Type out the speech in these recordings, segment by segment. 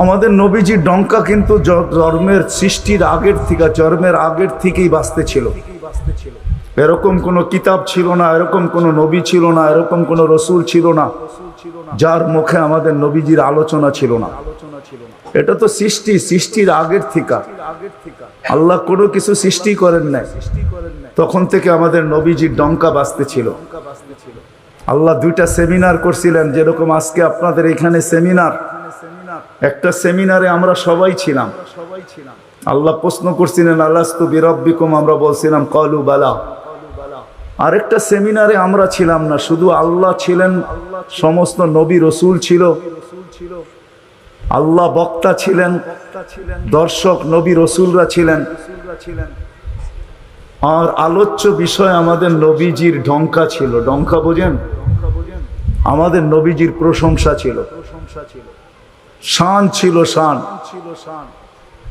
আমাদের নবীজির ডঙ্কা কিন্তু জন্মের সৃষ্টির জন্মের আগের থেকেই বাজতে ছিল। এরকম কোনো কিতাব ছিল না, এরকম কোনো নবী ছিল না, এরকম কোনো রসুল ছিল না যার মুখে আমাদের নবীজির আলোচনা ছিল না। এটা তো সৃষ্টির আগের থেকে আল্লাহ কোনো কিছু সৃষ্টি করেন নাই, তখন থেকে আমাদের নবীজির ডঙ্কা বাজতে ছিল। আল্লাহ দুইটা সেমিনার করছিলেন, যেরকম আজকে আপনাদের এখানে সেমিনার। একটা সেমিনারে আমরা সবাই ছিলাম। আল্লাহ প্রশ্ন করছিলেন আলাস্তু বিরাব্বিকুম, আমরা বলছিলাম ক্বালু বালা। আরেকটা সেমিনারে আমরা ছিলাম না, শুধু আল্লাহ ছিলেন, সমস্ত নবী রসুল ছিল, আল্লাহ বক্তা ছিলেন, দর্শক নবী রসুলরা ছিলেন, আর আলোচ্য বিষয় আমাদের নবীজির ডঙ্কা ছিল। ডঙ্কা বোঝেন? আমাদের নবীজির প্রশংসা ছিল, শান ছিল, শান।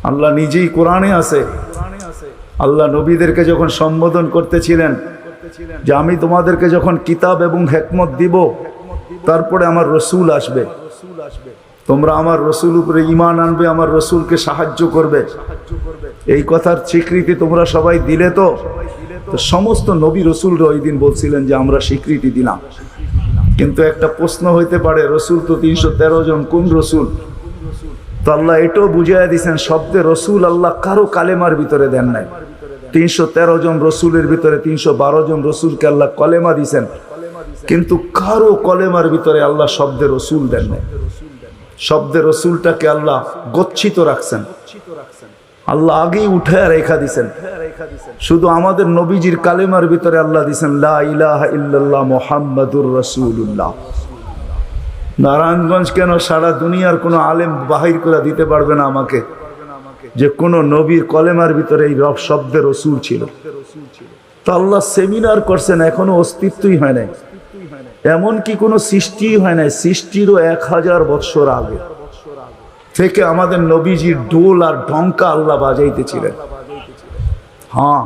আল্লাহ নিজেই কোরআনে আছে, আল্লাহ নবীদেরকে যখন সম্বোধন করতেছিলেন যে আমি তোমাদেরকে যখন কিতাব এবং হিকমত দিব, তারপরে আমার রসুল আসবে, তোমরা আমার রসুল উপরে ঈমান আনবে, আমার রসুলকে সাহায্য করবে, এই কথার স্বীকৃতি তোমরা সবাই দিলে। তো সমস্ত নবী রসুলরা ওই দিন বলছিলেন যে আমরা স্বীকৃতি দিলাম। কিন্তু একটা প্রশ্ন হইতে পারে, রসুল তো 313 জন, কোন রসুল? তো আল্লাহ এটাও বুঝাইয়া দিয়েছেন, শব্দে রসুল আল্লাহ কারো কালেমার ভিতরে দেন নাই। 313 জন রসুলের ভিতরে 312 জন রসুলকে আল্লাহ কলেমা দিয়েছেন, কিন্তু কারো কলেমার ভিতরে আল্লাহ শব্দে রসুল দেন নাই। শব্দে রসুলটাকে আল্লাহ গচ্ছিত রাখছেন, আল্লাহ আগেই উঠায় রেখা দিছেন। শুধু আমাদের নবীজির কালেমার ভিতরে আল্লাহ দিছেন লা ইলাহা ইল্লাল্লাহ মুহাম্মাদুর রাসূলুল্লাহ। নারায়ণগঞ্জ কেন, সারা দুনিয়ার কোনো আলেম বাহির করে দিতে পারবে না আমাকে যে কোন নবীর কলেমার ভিতরে এই শব্দে রসুল ছিল। তো আল্লাহ সেমিনার করছেন, এখনো অস্তিত্বই হয় নাই, এমনকি কোনো সৃষ্টি হয় নাই। সৃষ্টিরও 1000 বৎসর আগে থেকে আমাদের নবীজির ডোল আর ডঙ্কা আল্লাহ বাজাইতেছিলেন। হ্যাঁ,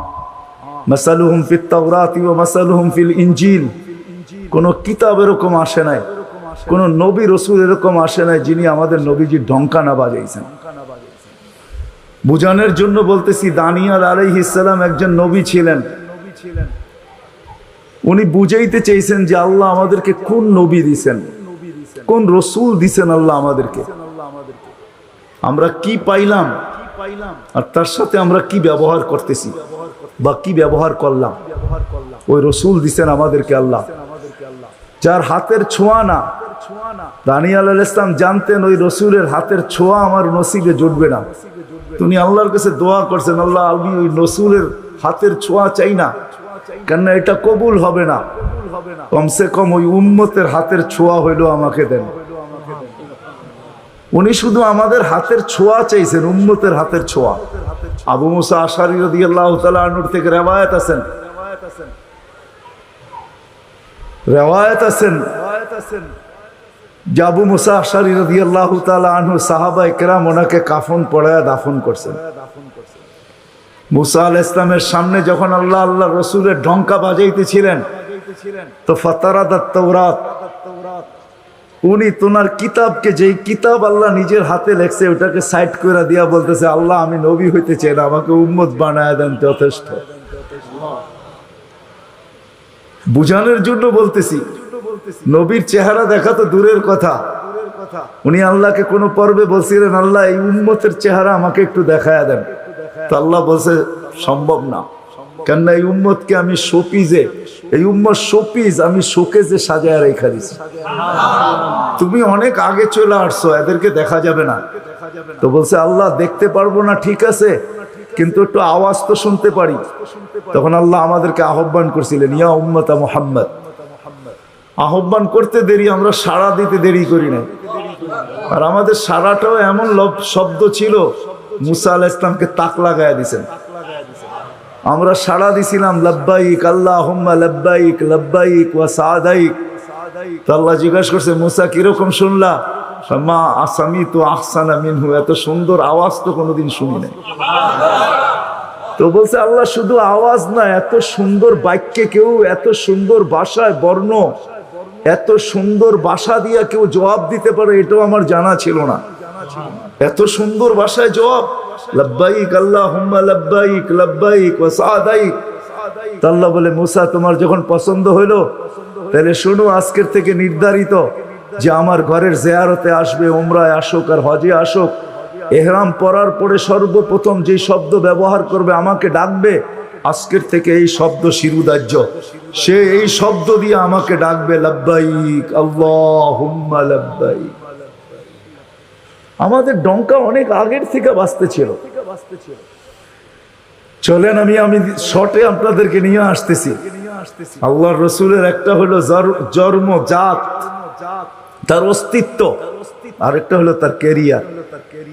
মাসালুহুম ফিত তাওরাতি ওয়া মাসালুহুম ফিল ইনজিল। কোন কিতাব এরকম আসে নাই, কোন নবী রসুল এরকম আসে নাই যিনি আমাদের নবীজির ডঙ্কা না বাজাইছেন। বুঝানোর জন্য বলতেছি, দানিয়াল আলাইহিস সালাম একজন নবী ছিলেন। উনি বুঝাইতে চেয়েছেন যে আল্লাহ আমাদেরকে কোন নবী দিছেন, কোন রসুল দিছেন আল্লাহ আমাদেরকে, আমরা কি পাইলাম আর তার সাথে আমরা কি ব্যবহার করতেছি বা কি ব্যবহার করলাম। ওই রসুল দিছেন আমাদেরকে আল্লাহ, যার হাতের ছোঁয়া না। দানিয়াল আলাইহিস সালাম জানতেন ওই রসুলের হাতের ছোঁয়া আমার নসিবে জুটবে না। তিনি আল্লাহর কাছে দোয়া করছেন, আল্লাহ আমি ওই রসুলের হাতের ছোঁয়া চাই না, কেননা এটা কবুল হবে না, কমসে কম ওই উম্মতের হাতের ছোঁয়া হইলো আমাকে দেন। উনি শুধু আমাদের হাতের ছোঁয়া চাইছেন, উম্মতের হাতের ছোঁয়া। আবু মুসা আশআরী রাদিয়াল্লাহু তাআলা আনহু থেকে রিওয়ায়াত আছেন যে আবু মুসা আশআরী রাদিয়াল্লাহু তাআলা আনহু সাহাবায়ে কেরাম ওনাকে কাফন পরায়া দাফন করছেন। মুসা আলাইহিস সালামের সামনে যখন আল্লাহ রসুলের ডঙ্কা বাজাইতেছিলেন, তো ফাতারাদাত তাওরাত, উনি তোনার কিতাবকে, যেই কিতাব আল্লাহ নিজের হাতে লেখছে, ওটাকে সাইড করে দিয়া বলতেছে, আল্লাহ আমি নবী হইতে চাই না, আমাকে উম্মত বানায় দেন, যথেষ্ট। বুঝানোর জন্য বলতেছি, নবীর চেহারা দেখা তো দূরের কথা, উনি আল্লাহকে কোনো পর্বে বলছিলেন, আল্লাহ এই উম্মতের চেহারা আমাকে একটু দেখায় দেন। তো আল্লাহ বলছে সম্ভব না, কেননা এই উম্মতকে আমি শোপিজে, এই উম্মত শোপিজ আমি শোকেজে সাজায় রেখা দিছি। তুমি অনেক আগে চলে আসছো, এদেরকে দেখা যাবে না। তো বলছে আল্লাহ দেখতে পারবো না, ঠিক আছে, কিন্তু একটু আওয়াজ তো শুনতে পারি। তখন আল্লাহ আমাদেরকে আহ্বান করছিলেন, ইয়া উম্মতা মুহাম্মদ। আহ্বান করতে দেরি, আমরা সাড়া দিতে দেরি করি না। আর আমাদের সাড়াটাও এমন শব্দ ছিল, মুসা আলাইহিস সালামকে তাক লাগায়া দিয়েছেন। আমরা সাড়া দিছিলাম লাব্বাইক আল্লাহুম্মা লাব্বাইক লাব্বাইক ওয়া সাদাইক। তো আল্লাহ জিজ্ঞাসা করছে, মুসা কিরকম শুনলা? মা আসামিতু আহসানা মিনহু, এত সুন্দর আওয়াজ তো কোনোদিন শুনি নাই। তো বলছে আল্লাহ শুধু আওয়াজ না, এত সুন্দর বাক্যে কেউ, এত সুন্দর ভাষায় বর্ণ, এত সুন্দর ভাষা দিয়া কেউ জবাব দিতে পারে, এটাও আমার জানা ছিল না। এত সুন্দর ভাষায় জবাব, লাব্বাইক আল্লাহুম্মা লাব্বাইক লাব্বাইক ওয়া সাদাইক। আল্লাহ বলে, মুসা তোমার যখন পছন্দ হইল, তাহলে শোনো, আজকের থেকে নির্ধারিত যে আমার ঘরের জিয়ারতে আসবে, উমরায় আসুক আর হজে আসুক, এহরাম পরার পরে সর্বপ্রথম যে শব্দ ব্যবহার করবে, আমাকে ডাকবে, আজকের থেকে এই শব্দ শিরুদার্য। সে এই শব্দ দিয়ে আমাকে ডাকবে, লাব্বাইক আল্লাহুম্মা লাব্বাইক। আমাদের ডঙ্কা অনেক আগের থেকে বাজতে ছিল। চলেন আমি শর্টে আপনাদেরকে নিয়ে আসতেছি। আল্লাহর রসুলের একটা হলো জন্ম জাত, তার অস্তিত্ব, আরেকটা হলো তার ক্যারিয়ার,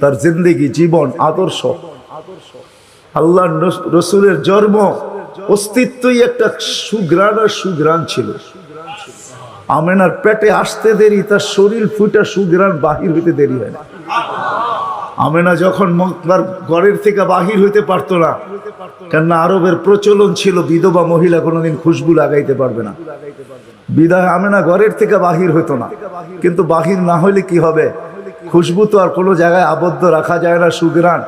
তার জিন্দেগি, জীবন, আদর্শ। আল্লাহর রসুলের জন্ম অস্তিত্বই একটা সুঘ্রাণ আর সুঘ্রাণ ছিল। আমেনার পেটে আসতে দেরি, তার শরীর ফুটা সুঘ্রাণ বাহির হইতে দেরি হয় না। আমেনা যখন তার ঘরের থেকে বাহির হইতে পারতো না, কেননা আরবের প্রচলন ছিল বিধবা মহিলা কোনোদিন খুশবু লাগাইতে পারবে না, বিদায় আমেনা ঘরের থেকে বাহির হইতো না। কিন্তু বাহির না হইলে কি হবে, খুশবু তো আর কোনো জায়গায় আবদ্ধ রাখা যায় না। সুঘ্রাণ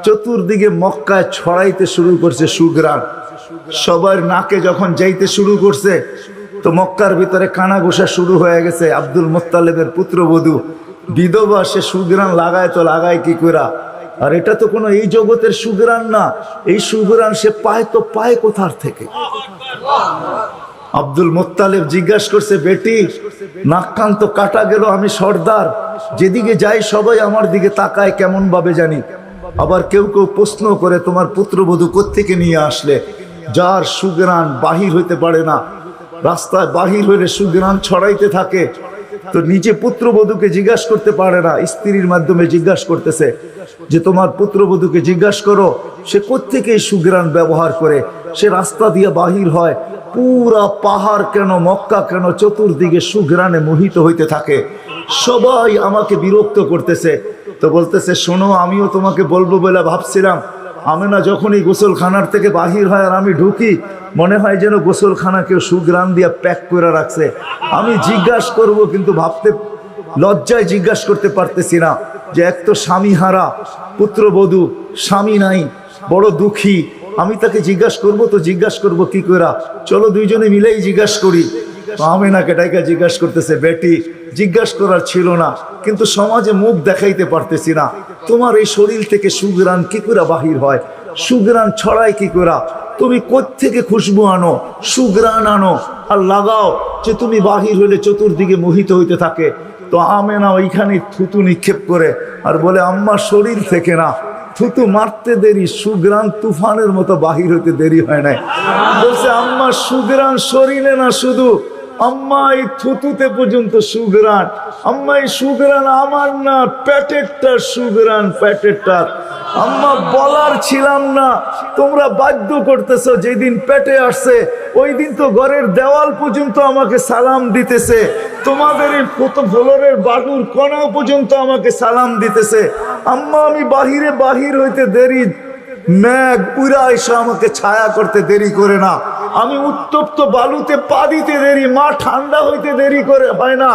চতুর্দিকে মক্কায় ছড়াইতে শুরু করছে সুঘ্রাণ। সবার নাকে যখন যাইতে শুরু করছে, তো মক্কার ভিতরে কানা ঘোষা শুরু হয়ে গেছে। আব্দুল মুত্তালিবের পুত্রবধূ বিধবা, সে সুঘ্রাণ লাগায় তো লাগায় কি করা? আর এটা তো কোনো এই জগতের সুঘ্রাণ না, এই সুঘ্রাণ সে পায় তো পায় কোথার থেকে? আব্দুল মুত্তালিব জিজ্ঞাসা করছে, বেটি নাক কান তো কাটা গেল, আমি সর্দার, যেদিকে যাই সবাই আমার দিকে তাকায় কেমন ভাবে জানি। আবার কেউ কেউ প্রশ্ন করে, তোমার পুত্রবধূ কোত্থেকে নিয়ে আসলে? যার সুঘ্রাণ বাহির হইতে পারে না, রাস্তায় বাহির হইলে সুঘ্রাণ ছড়াইতে থাকে, তো নিজে পুত্রবধূকে জিজ্ঞাসা করতে পারে না, স্ত্রীর মাধ্যমে জিজ্ঞাসা করতেছে যে তোমার পুত্রবধূকে জিজ্ঞাসা করো সে কোত্থেকে এই সুঘ্রাণ ব্যবহার করে। সে রাস্তা দিয়ে বাহির হয়, পুরা পাহাড় কেন, মক্কা কেন, চতুর্দিকে সুঘ্রাণে মোহিত হইতে থাকে। সবাই আমাকে বিরক্ত করতেছে। তো বলতেছে, শোনো, আমিও তোমাকে বলবো বলে ভাবছিলাম। আমেনা যখনই গোসলখানার থেকে বাহির হয় আর আমি ঢুকি, মনে হয় যেন গোসলখানা কেউ সুঘ্রাণ দিয়া প্যাক করে রাখছে। আমি জিজ্ঞাসা করব, কিন্তু ভাবতে লজ্জায় জিজ্ঞাসা করতে পারতেছি না, যে এক তো স্বামী হারা পুত্রবধূ, স্বামী নাই, বড় দুঃখী, আমি তাকে জিজ্ঞাসা করবো, তো জিজ্ঞাসা করবো কি করে? চলো দুইজনে মিলেই জিজ্ঞাসা করি। তো আমেনাকে ডাইকা জিজ্ঞাসা করতেছে, বেটি জিজ্ঞাসা করার ছিল না, কিন্তু সমাজে মুখ দেখাইতে পারতেছি না, তোমার এই শরীর থেকে সুঘ্রাণ কি করে বাহির হয়? সুঘ্রাণ ছড়ায় কি করে? তুমি কোত্থেকে খুশবু আনো, সুঘ্রাণ আনো আর লাগাও, যে তুমি বাহির হইলে চতুর্দিকে মোহিত হইতে থাকে। তো আমেনা ওইখানে থুতু নিক্ষেপ করে আর বলে, আম্মা শরীর থেকে না, থুতু মারতে দেরি, সুঘ্রাণ তুফানের মতো বাহির হইতে দেরি হয় নাই। বলছে, আম্মা সুঘ্রাণ শরীরে না, শুধু আম্মা এই থুতুতে পর্যন্ত সুঘ্রাণ। আম্মা এই সুঘ্রাণ আমার না, পেটেরটার সুঘ্রাণ, পেটেরটার। আম্মা বলার ছিলাম না, তোমরা বাধ্য করতেছো। যেদিন পেটে আসছে ওই দিন তো ঘরের দেওয়াল পর্যন্ত আমাকে সালাম দিতেছে, তোমাদের এই ফ্লোরের বালুর কণা পর্যন্ত আমাকে সালাম দিতেছে। আম্মা আমি বাহির হইতে দেরি, মেঘ উড়া এসে আমাকে ছায়া করতে দেরি করে না। আমি উত্তপ্ত বালুতে পা দিতে দেরি, মা ঠান্ডা হইতে দেরি করে হয় না।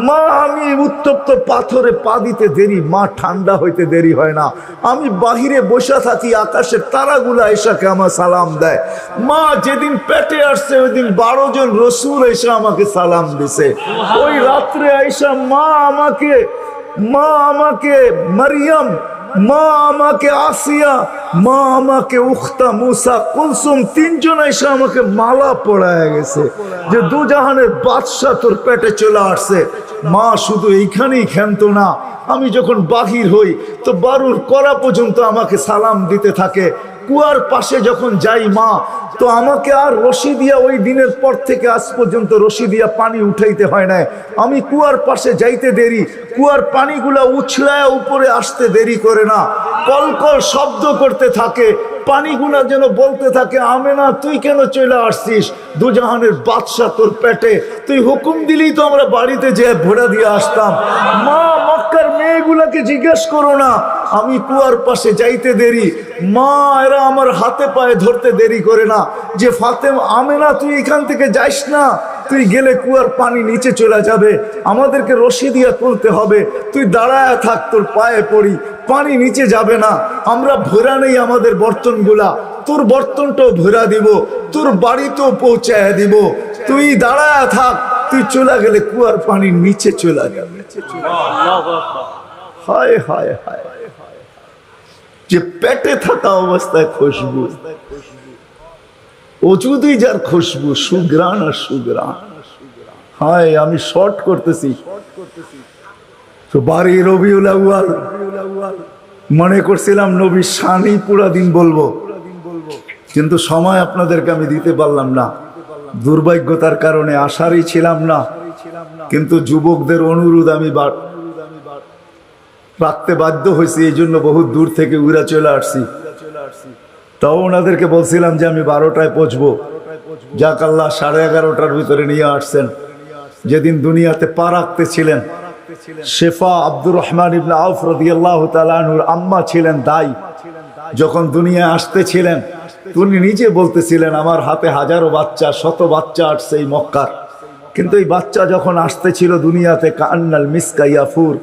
মা আমি উত্তপ্ত পাথরে পা দিতে দেরি, মা ঠান্ডা হইতে দেরি হয় না। আমি বাহিরে বসে থাকি, আকাশের তারাগুলা এসাকে আমার সালাম দেয়। মা যেদিন পেটে আসছে ওই দিন 12 জন রসুল এসে আমাকে সালাম দিছে। ওই রাত্রে আইসা মা আমাকে মারিয়াম, মা আমাকে আসিয়া, মা আমাকে উখতা মুসা কুলসুম, 3 জন এসে আমাকে মালা পড়ায় গেছে যে দুজাহানের বাদশা তোর পেটে চলে আসছে। মা শুধু এইখানেই ক্ষান্ত না, আমি যখন বাহির হই তো বারুর করা পর্যন্ত আমাকে সালাম দিতে থাকে। কুয়ার পাশে যখন যাই মা, তো আমাকে আর রশি দিয়া, ওই দিনের পর থেকে আজ পর্যন্ত রশি দিয়া পানি উঠাইতে হয় না। আমি কুয়ার পাশে যাইতে দেরি, কুয়ার পানিগুলা উছলায় উপরে আসতে দেরি করে না, কলকল শব্দ করতে থাকে, পানিগুলা যেন বলতে থাকে, আমেনা তুই কেন চলে আসছিস? দুজাহানের বাদশা তোর পেটে, তুই হুকুম দিলেই তো আমরা বাড়িতে যেয়ে ভোড়া দিয়ে আসতাম। মা মক্কার মেয়েগুলাকে জিজ্ঞেস করো না, আমি কুয়ার পাশে যাইতে দেরি, মা এরা আমার হাতে পায়ে ধরতে দেরি করে না, যে ফাতেমা, আমেনা তুই এখান থেকে যাইস না, তুই গেলে কুয়ার পানি নিচে চলে যাবে, আমাদেরকে রশি দিয়ে তুলতে হবে, তুই দাঁড়ায় থাক, তোর পায়ে পড়ি, পানি নিচে যাবে না, আমরা ভরা নেই আমাদের বর্তনগুলা, তোর বর্তনটাও ভরা দিব, তোর বাড়িতেও পৌঁছায় দিব, তুই দাঁড়ায় থাক, তুই চলে গেলে কুয়ার পানি নিচে চলে যাবে। হায় হায় হায়, যে পেটে থাকা অবস্থায় খুশবু, অজুদি যার খুশবু, সুগ্রাণ আর সুগ্রাণ। হায়, আমি শর্ট করতেছি তো বাড়ি রবিউল আউয়াল, মনে করছিলাম নবীর শানই পুরা দিন বলবো, কিন্তু সময় আপনাদেরকে আমি দিতে পারলাম না, দুর্ভাগ্যতার কারণে আসারই ছিলাম না, কিন্তু যুবকদের অনুরোধ আমি রাখতে বাধ্য হয়েছি, এই জন্য বহু দূর থেকে উড়া চলে আসছি। তাও ওনাদেরকে বলছিলাম যে আমি 12টায় পৌঁছবো, যাক আল্লাহ 11:30টার ভিতরে নিয়ে আসছেন। যেদিন দুনিয়াতে পা রাখতেছিলেন, শেফা আব্দুর রহমান ইবনে আউফ রাদিয়াল্লাহু তাআলা আনহুর আম্মা ছিলেন দাই, যখন দুনিয়ায় আসতেছিলেন তিনি নিজে বলতেছিলেন আমার হাতে হাজারো বাচ্চা, শত বাচ্চা আসছে এই মক্কার, কিন্তু এই বাচ্চা যখন আসতেছিল দুনিয়াতে কান্নাল মিসকা ইয়াফুর,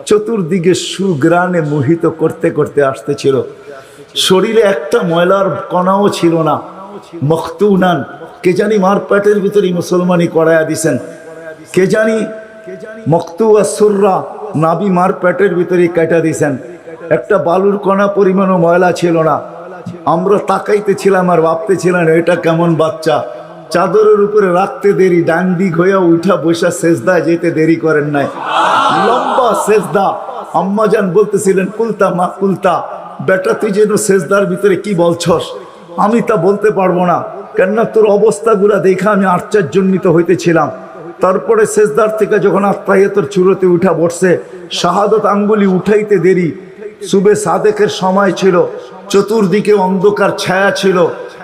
চতুর্দিকে সুগ্রাণে মোহিত করতে করতে আসতেছিল, শরীরে একটা ময়লার কণাও ছিল না। মখতুনান, কে জানি মার পেটের ভিতরে মুসলমানি করায়া দিছেন, কে জানি মখতুয়া সুররা, নাবি মার পেটের ভিতরে কাটা দিছেন, একটা বালুর কণা পরিমাণও ময়লা ছিল না। আমরা তাকাইতেছিলাম আর ভাবতেছিলাম এটা কেমন বাচ্চা, চাদরের উপরে রাখতে দেরি, ডান দিক হইয়া উঠা বসা সেজদা যেতে দেরি করেন নাই, লম্বা সেজদা। আম্মাজান বলতেছিলেন কুলতা মা কুলতা, বেটা তুই যেন সেজদার ভিতরে কি বলছস, আমি তা বলতে পারবো না, কেননা তোর অবস্থাগুলা দেখা আমি আশ্চর্যান্বিত হইতেছিলাম। তারপরে সেজদার থেকে যখন আত্মাহিয়াতের চূড়াতে উঠা বসছে, শাহাদত আঙ্গুলি উঠাইতে দেরি, সুবে সাদেকের সময় ছিল, চতুর্দিকে অন্ধকার ছায়া ছিল,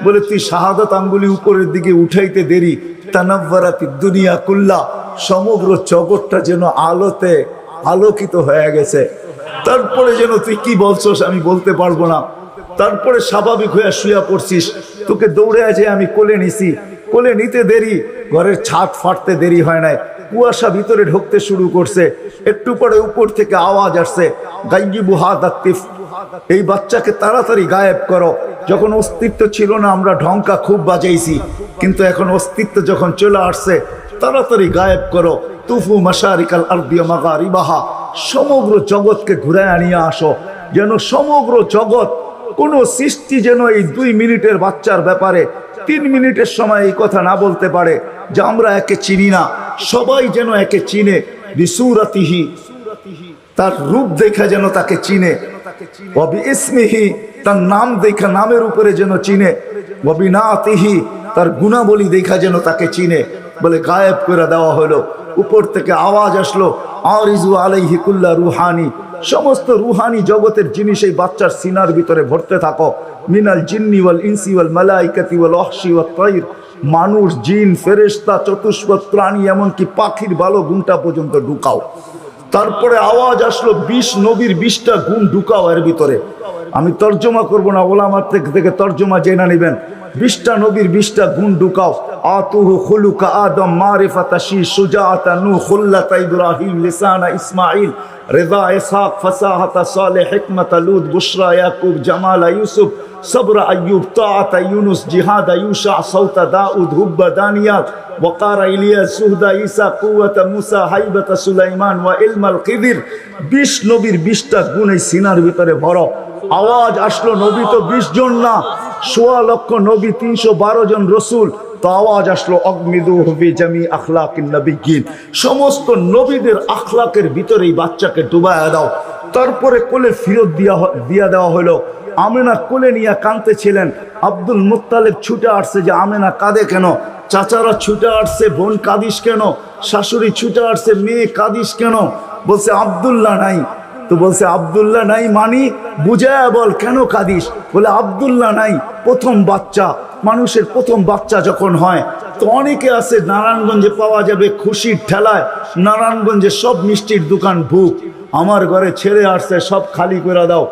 বলে তুই শাহাদত আঙ্গুলি উপরের দিকে উঠাইতে দেরি, তানাব্বারাতি দুনিয়া কুল্লা, সমগ্র জগৎটা যেন আলোতে আলোকিত হয়ে গেছে। তারপরে যেন তুই কি বলছস আমি বলতে পারবো না। তারপরে স্বাভাবিক হয়ে শুয়া পড়ছিস, তোকে দৌড়ে আছে আমি কোলে নিছি, কোলে নিতে দেরি, ঘরের ছাদ ফাটতে দেরি হয় নাই, কুয়াশা ভিতরে ঢুকতে শুরু করছে, একটু পরে উপর থেকে আওয়াজ আসছে গাইবু হাদাতিফ, এই বাচ্চাকে তাড়াতাড়ি গায়েব করো। যখন অস্তিত্ব ছিল না আমরা ঢঙ্কা খুব বাজাইছি, কিন্তু এখন অস্তিত্ব যখন চলে আসছে তাড়াতাড়ি গায়েব করো। তুফু মাশারিকাল আরদি ওয়া মাগারিবাহা, সমগ্র জগৎকে ঘুরে আনিয়ে আসো, যেন সমগ্র জগৎ, কোন সৃষ্টি যেন এই 2 মিনিটের বাচ্চার ব্যাপারে 3 মিনিটের সময় এই কথা না বলতে পারে যে আমরা একে চিনি না, সবাই যেন একে চিনে। বিসুরাতিহি, তার রূপ দেখা যেন তাকে চিনে, ওয়াবি ইসমিহি, তার নাম দেখা নামের উপরে যেন চিনে, ওয়াবি নাতিহি, তার গুণাবলী দেখা যেন তাকে চিনে। বলে গায়েব করে দেওয়া হলো। উপর থেকে আওয়াজ আসলো আরিজু আলাইহি কুল্লা রুহানি, সমস্ত রুহানি জগতের জিনিস এই বাচ্চার সিনার ভিতরে ভরতে থাকো। মিনাল জিন্নি ওয়াল ইনসি ওয়াল মালাইকাতি ওয়াল ওয়াহশি ওয়াত তাইর, মানুষ, জিন, ফেরেশতা, চতুষ্পদ প্রাণী, এমনকি পাখির ভালো গুণটা পর্যন্ত ঢুকাও। তারপরে আওয়াজ আসলো 20 নবীর 20টা গুণ ঢুকাও এর ভিতরে। আমি তর্জমা করব না, ওলামার থেকে তর্জমা জেনে নেবেন। 20টা নবীর 20টা গুণ ঢুকাও। আতুহু খুলুকা আদম, মারিফাতা শি, সুজাআতা নূহ, খুল্লাতা ইব্রাহিম, লিসানা ইসমাঈল, রিদা ইসহাক, ফাসাহাতা সালেহ, হিকমাতা লূত, বুশরা ইয়াকুব, জামালা ইউসুফ, সবরা আইয়ুব, তাআতা ইউনুস, জিহাদা ইউশা, সাউতা দাউদ, হুব্বা দানিয়াল, ওয়াকারা ইলিয়াস, সুহদা ঈসা, কুওয়াতা মুসা, হাইবাতা সুলাইমান, ওয়া ইলমাল খিদির। 20 নবীর 20টা গুণ এই সিনার ভিতরে ভরো। আওয়াজ আসলো নবী তো 20 জন না, 1.25 লক্ষ নবী, 312 জন রসুল। তো আওয়াজ আসলো অগমিদুহু ফি জামি আখলাকিন নবিয়্যিন, সমস্ত নবীদের আখলাকের ভিতরে এই বাচ্চাকে ডুবায়া দাও। তারপরে কোলে ফিরত দিয়া দেওয়া হলো। আমেনা কোলে নিয়ে কাঁদতেছিলেন। আব্দুল মুত্তালিব ছুটে আসছে যে আমেনা কাঁদে কেন, চাচারা ছুটে আসছে, বোন কাঁদিস কেন, শাশুড়ি ছুটে আসছে, মেয়ে কাঁদিস কেন? বলছে আব্দুল্লাহ নাই। তো বলছে আব্দুল্লাহ নাই মানি বুঝায়া বল, কেন কাঁদিস? বলে আব্দুল্লাহ নাই, প্রথম বাচ্চা, মানুষের প্রথম বাচ্চা যখন হয় তো অনেকে আছে নারায়ণগঞ্জে পাওয়া যাবে খুশির ঠেলায়, নারায়ণগঞ্জে সব মিষ্টির দোকান ভুক, আমার ঘরে ছেড়ে আসছে সব খালি করে দাও,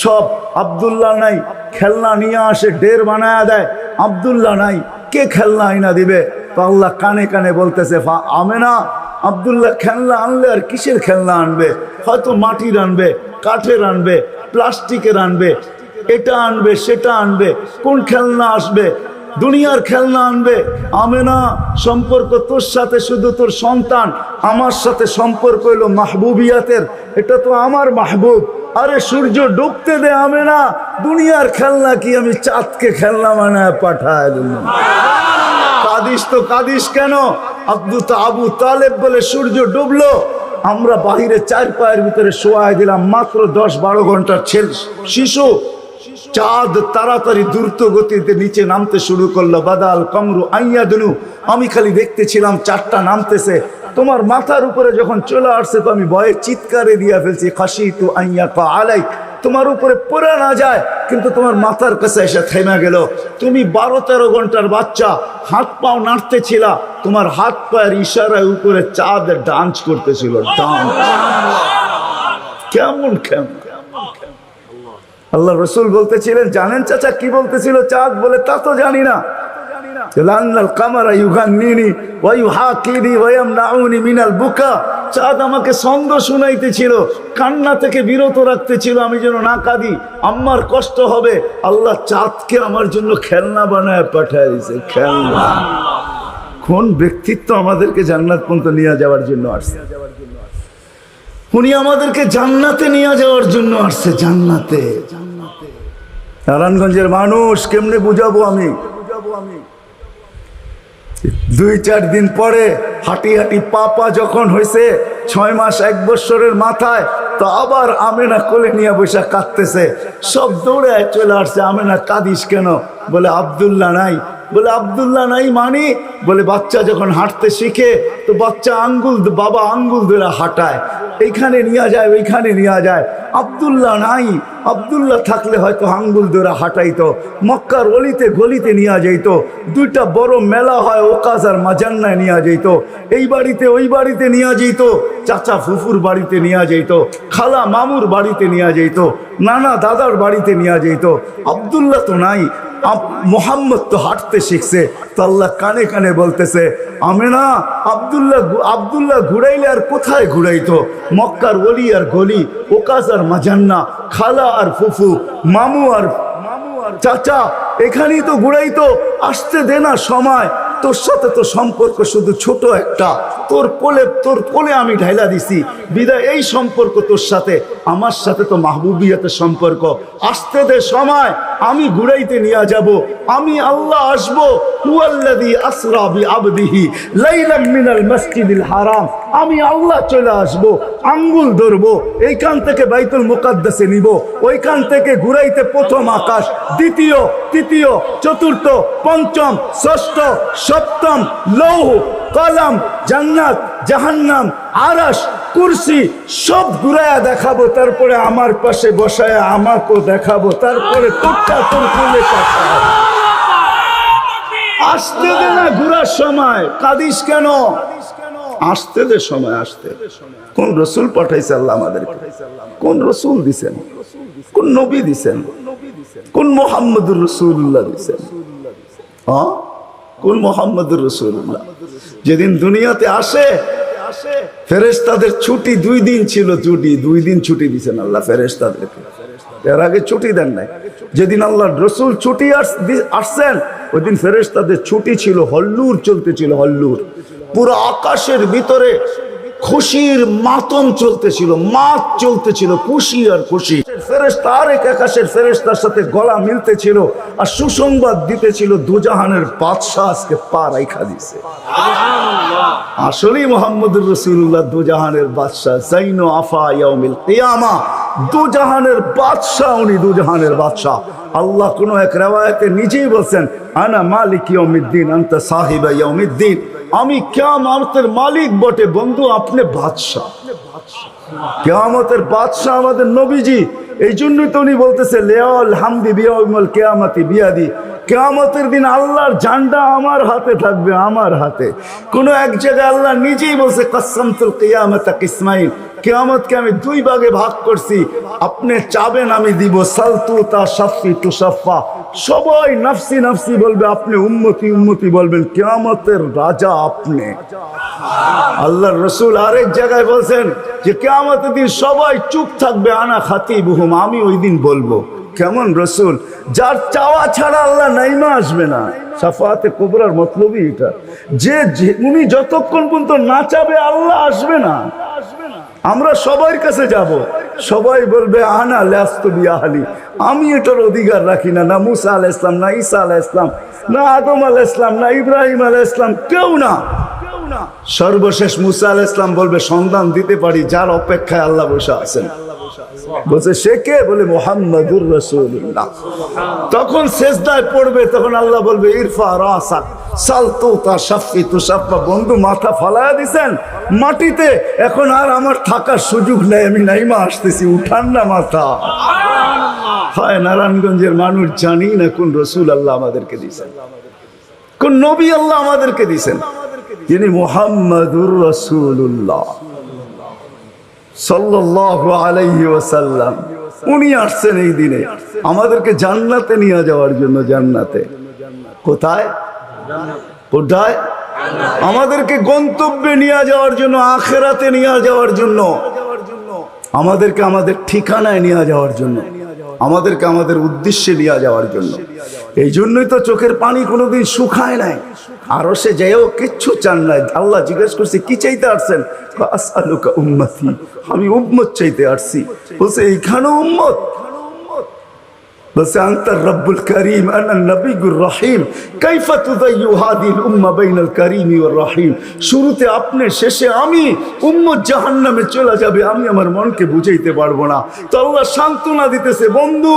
সব আব্দুল্লাহ নাই। খেলনা নিয়ে আসে, ঢের বানায়া দেয়, আব্দুল্লাহ নাই, কে খেলনা আইনা দিবে? তো আল্লাহ কানে কানে বলতেছে আমেনা আব্দুল্লাহ খেলনা আনলে আর কিসের খেলনা আনবে? হয়তো মাটির আনবে, কাঠের আনবে, প্লাস্টিকের আনবে, এটা আনবে সেটা আনবে, কোন খেলনা আসবে? দুনিয়ার খেলনা আনবে। আমেনা সম্পর্ক তোর সাথে শুধু তোর সন্তান, আমার সাথে সম্পর্ক হইল মাহবুবিয়াতের, এটা তো আমার মাহবুব। আরে সূর্য ডুবতে দে আমেনা, দুনিয়ার খেলনা কি আমি চাঁদকে খেলনা বানায় পাঠায় দিলাম? কাদিস তো কাদিস কেন? আবু তালেব বলে সূর্য ডুবলো, আমরা বাহিরে 4 পায়ের ভিতরে শোয়াই দিলাম, মাত্র 10-12 ঘন্টার শিশু। চাঁদ তাড়াতাড়ি দ্রুত গতিতে নিচে নামতে শুরু করলো। বাদাল কামরু আইয়াদনু, আমি খালি দেখতেছিলাম চাঁদটা নামতেছে। তোমার মাথার উপরে যখন চলে আসছে তো আমি ভয়ে চিৎকারে দিয়া ফেলছি, খাশিতু আইয়াকা আলাই, তোমার উপরে পড়ে না যায়, কিন্তু তোমার মাথার কাছে এসে থেমে গেল। তুমি 12-13 ঘন্টার বাচ্চা, হাত পাও নাড়তেছিল, তোমার হাত পায়ের ইশারায় উপরে চাঁদ ডান্স করতেছিল। ডান্স কেমন কেমন আল্লাহ রসুল বলতেছিলেন, জানেন চাচা কি বলতেছিল চাঁদ? বলে তা তো জানি না। চাঁদ আমাকে ছন্দ শুনাইতেছিল, কান্না থেকে বিরত রাখতেছিল, আমি যেন না কাঁদি, আম্মার কষ্ট হবে। আল্লাহ চাঁদকে আমার জন্য খেলনা বানায় পাঠায় দিয়েছে। খেলনা কোন ব্যক্তিত্ব আমাদেরকে জান্নাত পর্যন্ত নিয়ে যাওয়ার জন্য আসছে? উনি আমাদেরকে জান্নাতে নিয়ে যাওয়ার জন্য আসছে। জান্নাতে নারায়ণগঞ্জের মানুষ কেমনে বুঝাবো আমি? 2-4 দিন পরে হাঁটি হাঁটি পা যখন হয়েছে 6 মাস 1 বছরের মাথায়, তো আবার আমেনা কোলে নিয়ে বসে কাঁদতেছে। সব দৌড়ে চলে আসছে, আমেনা কাঁদিস কেন? বলে আব্দুল্লাহ নাই। বলে আব্দুল্লাহ নাই মানে? বলে বাচ্চা যখন হাঁটতে শিখে তো বাচ্চা বাবা আঙ্গুল ধরে হাঁটায়, এইখানে নিয়ে যায় ওইখানে নিয়ে যায়। আব্দুল্লাহ নাই, আব্দুল্লাহ থাকলে হয়তো আঙ্গুল ধরে হাঁটাইতো, মক্কার অলিতে গলিতে নিয়ে যাইত, 2টা বড় মেলা হয় ওকাজ আর মাজান্নায় নিয়ে যাইত, এই বাড়িতে ওই বাড়িতে নিয়ে যাইত, চাচা ফুফুর বাড়িতে নিয়ে যাইত, খালা মামুর বাড়িতে নিয়ে যাইত, নানা দাদার বাড়িতে নিয়ে যাইত। আব্দুল্লাহ তো নাই, মোহাম্মদ তো হাঁটতে শিখছে। তো আল্লাহ কানে কানে বলতেছে, আমেনা আব্দুল্লাহ ঘুরাইলে আর কোথায় ঘুরাইতো? মক্কার অলি আর গলি, ওকাজ আর মাজান্না, খালা আর ফুফু, মামু আর চাচা, এখানেই তো ঘুরাইতো। আসতে দে না সময়, তোর সাথে তো সম্পর্ক শুধু ছোট একটা, তোর কোলে আমি ঢাইলা দিছি বিদায়। এই সম্পর্ক তোর সাথে, আমার সাথে তো মাহবুবিয়াতের সম্পর্ক। আসতে দে সময়, আমি ঘুরাইতে নিয়ে যাব, আমি আল্লাহ আসবো। হুয়াল্লাযী আসরা বিআবদিহি লাইলাম মিনাল মাসজিদিল হারাম, আমি আল্লাহ চলে আসবো, আঙ্গুল ধরবো, এইখান থেকে বাইতুল মুকাদ্দাসে নিব, ওইখান থেকে ঘুরাইতে প্রথম আকাশ, দ্বিতীয়, তৃতীয়, চতুর্থ, পঞ্চম, ষষ্ঠ, সপ্তম, লৌহ, কলম, জান্নাত, জাহান্নাম, আরশ, কুরসি সব ঘুরায়া দেখাবো। তারপরে আমার পাশে বসায় আমাকেও দেখাবো, তারপরে তোরটা তোর কোলে পাঠাবো। আসতে দে না ঘুরার সময়, কাঁদিস কেন? আসতে দে সময়, আসতে। কোন রসুল পাঠাইছে আল্লাহ আমাদেরকে? কোন রসুল দিছেন? কোন নবী দিছেন? কোন মুহাম্মদুর রাসূলুল্লাহ দিছেন? কোন মুহাম্মদুর রাসূলুল্লাহ? যেদিন দুনিয়াতে আসে ফেরেশতাদের ছুটি 2 দিন ছিল, 2 দিন ছুটি দিছেন আল্লাহ ফেরেশতাদেরকে, এর আগে ছুটি দেন নাই। যেদিন আল্লাহ রসুল ছুটি আসছেন ওই দিন ফেরেশতাদের ছুটি ছিল, হল্লুর চলতেছিল, হল্লুর। পুরো আকাশের ভিতরে খুশির মাতম চলতেছিল, মাত চলতেছিল, খুশি আর খুশি। ফেরেশতা আরেক আকাশের ফেরেশতার সাথে গলা মিলতেছিল আর সুসংবাদ দিতেছিল, দুজাহানের বাদশা আজকে পা রাইখা দিছে। আসলেই মুহাম্মদুর রাসূলুল্লাহ দুজাহানের বাদশা, জাইনু আফা ইয়াউমিল কিয়ামা, দুজাহানের বাদশা। উনি দুজাহানের বাদশা। আল্লাহ কোন এক রিওয়ায়াতে নিজেই বলছেন, আনা মালিক ইয়াউমিদ্দিন আনতা সাহিবা ইয়াউমিদ্দিন, আমি কিয়ামতের মালিক বটে বন্ধু, আপনি বাদশা। কিয়ামতের বাদশা আমাদের নবীজি। এই জন্যই তো উনি বলতেছে, লিয়াল হামদি বিয়াউমিল কিয়ামতি বিয়াদি, কিয়ামতের দিন আল্লাহর ঝান্ডা আমার হাতে থাকবে, আমার হাতে। কোন এক জায়গায় আল্লাহ নিজেই বলছে কাসসামতুল কিয়ামাতা কিসমাইন, কিয়ামতকে আমি দুই ভাগে ভাগ করছি, আপনি চাবেন আমি দিব। সালতু তা শাফি তু শাফা, সবাই নাফসি নাফসি বলবে, আপনি উম্মতি উম্মতি বলবেন, কিয়ামতের রাজা আপনি। আল্লাহর রাসূল আরেক জায়গায় বলছেন যে কিয়ামতের দিন সবাই চুপ থাকবে, আনা খাতিবুহুম, আমি ওই দিন বলবো। কেমন রাসূল, যার চাওয়া ছাড়া আল্লাহ নাইমা আসবে না। শাফাআতে কুবরার মতলবই এটা, যে উনি যতক্ষণ পর্যন্ত না চাবে আল্লাহ আসবে না। আমরা সবার কাছে যাব, সবাই বলবে আনা লাস্তু বিআহলি, আমি এটার অধিকার রাখি না। না মুসা আলাইহিস সালাম, না ঈসা আলাইহিস সালাম, না আদম আলাইহিস সালাম, না ইব্রাহিম আলাইহিস সালাম, কেউ না। সর্বশেষ মুসা আলাইহিস সালাম বলবে সন্ধান দিতে পারি, যার অপেক্ষায় আল্লাহ বসে আছেন। বলছে সে কে? বলে মুহাম্মাদুর রাসূলুল্লাহ। তখন সেজদায় পড়বে, তখন আল্লাহ বলবে ইরফা রাসাক সালতু তা শাফি তু শাফা। বন্ধু মাথা ফালায়া দিছেন মাটিতে, এখন আর আমার থাকার সুযোগ নেই, আমি নাইমা আসতেছি, উঠান না মাথা। হায় নারায়ণগঞ্জের মানুষ জানি না কোন রসুল আল্লাহ আমাদেরকে দিয়েছেন, কোন নবী আল্লাহ আমাদেরকে দিয়েছেন, যিনি মুহাম্মাদুর রাসূলুল্লাহ সাল্লাল্লাহু আলাইহি ওয়াসাল্লাম। উনি আসছেন এই দিনে আমাদেরকে জান্নাতে নিয়ে যাওয়ার জন্য। জান্নাতে কোথায়? কোথায়? আমাদেরকে গন্তব্যে নিয়ে যাওয়ার জন্য, আখিরাতে নিয়ে যাওয়ার জন্য, আমাদেরকে আমাদের ঠিকানায় নিয়ে যাওয়ার জন্য, আমাদেরকে আমাদের উদ্দেশ্যে নিয়ে যাওয়ার জন্য। এই জন্যই তো চোখের পানি কোনোদিন শুকায় নাই। আরো সে যাইও কিচ্ছু চান নাই। আল্লাহ জিজ্ঞেস করছে কি চাইতে আসছেন? আসআলুকা উম্মতি, আমি উম্মত চাইতে আসছি। বলছে এইখানেও উম্মত? বলছে আনতার রব্বুল করিম আনা নবিয়ুর রহিম, কাইফা তুযায়্যু হাযিহিল উম্মাহ বাইনাল করিম ওয়ার রহিম। শুরুতে আপনি, শেষে আমি, উম্মত জাহান্নামে চলে যাবে, আমি আমার মনকে বুঝাইতে পারবো না। তো আল্লাহ সান্ত্বনা দিতেছে, বন্ধু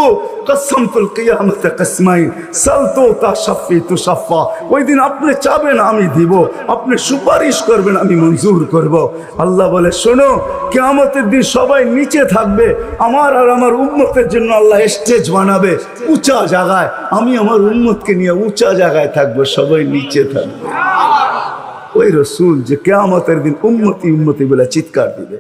কাসসামতুল কিয়ামাতা কিসমাইন সালতু তা শাফি তু শাফা। ওই দিন আপনি চাবেন আমি দিব, আপনি সুপারিশ করবেন আমি মঞ্জুর করব। আল্লাহ বলে শোনো, কিয়ামতের দিন সবাই নিচে থাকবে, আমার আর আমার উম্মতের জন্য আল্লাহ স্টেজ বানাবে উঁচা জায়গায়। আমি আমার উম্মতকে নিয়ে উঁচা জায়গায় থাকবো, সবাই নিচে থাকবে। ওই রসুল যে কিয়ামতের দিন উম্মতি উম্মতি বলে চিৎকার দিবে।